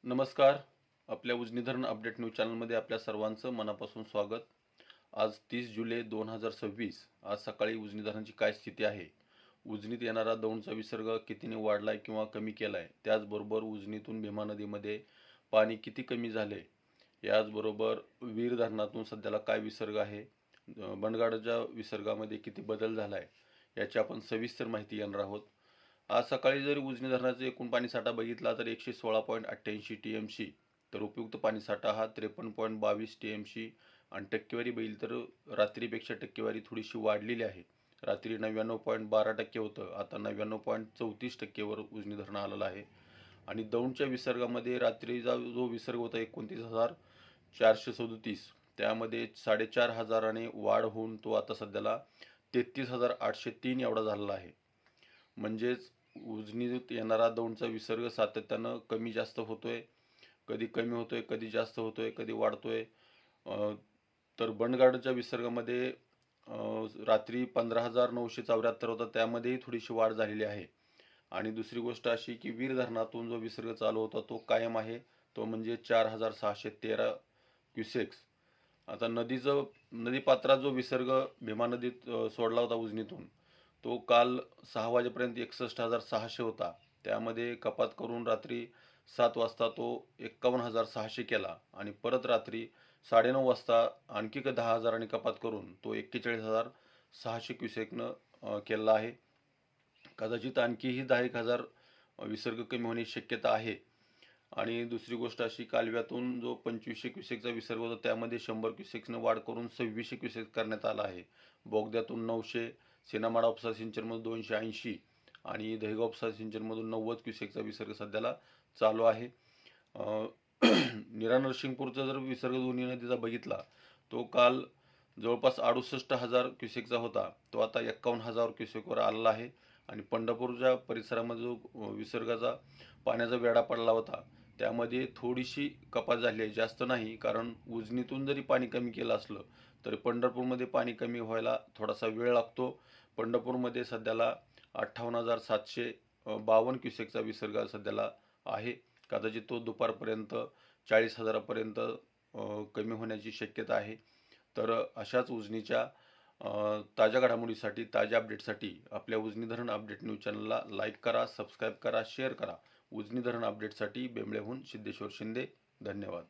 नमस्कार. आपल्या उजनी धरण अपडेट न्यूज चॅनलमध्ये आपल्या सर्वांचं मनापासून स्वागत. आज 30 जुलै 2026. आज सकाळी उजनी धरणाची काय स्थिती आहे, उजनीत येणारा दौंडचा विसर्ग कितीने वाढलाय किंवा कमी केलाय, त्याचबरोबर उजनीतून भीमा नदीमध्ये पाणी किती कमी झाले, याचबरोबर वीर धरणातून सध्याला काय विसर्ग आहे, बंडगाडच्या विसर्गामध्ये किती बदल झालाय, याची आपण सविस्तर माहिती घेणार आहोत. आज सकाळी जर उजनी धरणाचा एकूण पाणीसाठा बघितला तर 116.88 TMC, तर उपयुक्त पाणीसाठा हा 53.22 TMC आणि टक्केवारी बघितली तर रात्रीपेक्षा टक्केवारी थोडीशी वाढलेली आहे. रात्री 99.12% होतं, आता 99.34%वर उजनी धरण आलेलं आहे. आणि दौंडच्या विसर्गामध्ये रात्रीचा जो विसर्ग होता 29,437, त्यामध्ये 4,500ने वाढ होऊन तो आता सध्याला 33,803 एवढा झालेला आहे. म्हणजेच उजनीत येणारा दौंडचा विसर्ग सातत्यानं कमी जास्त होतोय, कधी कमी होतोय, कधी जास्त होतोय, कधी वाढतोय. तर बंडगाडच्या विसर्गामध्ये रात्री 15,974 होता, त्यामध्येही थोडीशी वाढ झालेली आहे. आणि दुसरी गोष्ट अशी की वीर धरणातून जो विसर्ग चालू होता तो कायम आहे, तो म्हणजे 4,613 क्युसेक्स. आता नदीपात्रात जो विसर्ग भीमा नदीत सोडला होता उजनीतून, तो काल 6 वाजेपर्यंत 61,600 होता. त्यामध्ये कपात करून रात्री 7 वाजता तो 51,600 केला आणि परत रात्री 9:30 वाजता आणखी 10,000 कपात करून तो 41,600 क्युसेकनं केला आहे. कदाचित आणखीही 10,000 विसर्ग कमी होण्याची शक्यता आहे. आणि दुसरी गोष्ट अशी, कालव्यातून जो 2500 क्युसेकचा विसर्ग होता त्यामध्ये 100 क्युसेक्सनं वाढ करून 2600 क्युसेक करण्यात आला आहे. बोगद्यातून 900, सेनामाडा उपसा सिंचनमधून 280 आणि दहेगाव उपसा सिंचनमधून 90 क्युसेकचा विसर्ग सध्याला चालू आहे. नीरा नरसिंगपूरचा जर विसर्ग दोन्ही नदीचा बघितला तो काल जवळपास 68,000 क्युसेकचा होता, तो आता 51,000 क्युसेकवर आलेला आहे. आणि पंढरपूरच्या परिसरामध्ये जो विसर्गाचा पाण्याचा वेढा पडला होता त्यामध्ये थोडीशी कपात झाली आहे, जास्त नाही. कारण उजनीतून जरी पाणी कमी केलं असलं तरी पंढरपूरमध्ये पाणी कमी व्हायला थोडासा वेळ लागतो. पंढरपूरमध्ये सध्याला 58,752 क्युसेकचा विसर्ग सध्याला आहे. कदाचित तो दुपारपर्यंत 40,000पर्यंत कमी होण्याची शक्यता आहे. तर अशाच उजनीच्या ताज्या घडामोडीसाठी, ताज्या अपडेटसाठी आपल्या उजनी धरण अपडेट न्यूज चॅनलला लाईक करा, सबस्क्राईब करा, शेअर करा. उजनी धरण अपडेटसाठी बेंबळेहून सिद्धेश्वर शिंदे. धन्यवाद.